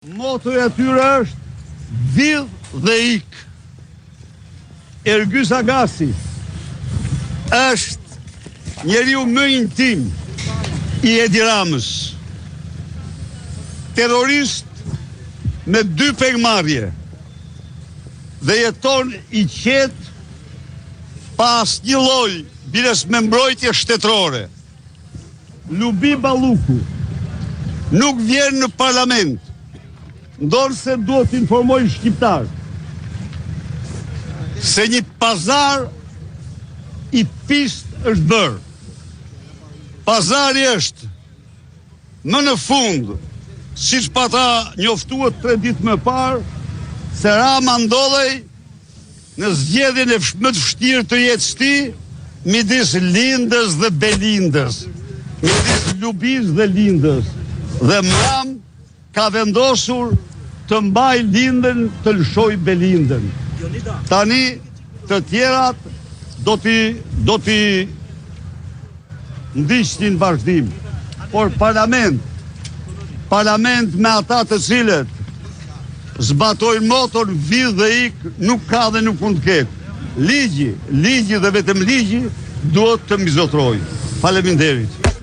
Motoja e tyre është vidh dhe ik. Ergy Sagasi është njeriu më intim i Edi Ramës. Terrorist me 2 pejgamberje dhe jeton i qetë pas një lloj biles me mbrojtje shtetërore. Lubi Balluku nuk vjen në parlament, ndonse duhet të informoj shqiptar se një pazar i pist është bërë. Pazari është më në fund, siç pata njoftuat 3 ditë më parë, se Rama ndodhej në zgjedhjen e më të vështirë të jetës tij midis Lindës dhe Belindës, midis Lubis dhe Lindës. Dhe Ram ka vendosur të mbaj Lindën, të lëshoj Belindën. Tani të tjerat do t'i ndiqnin vazhdim. Por parlament me ata të cilët zbatojnë motor, vidh dhe ik, nuk ka dhe nuk mund të ketë. Ligji dhe vetëm ligji duhet të mbizotrojë. Faleminderit.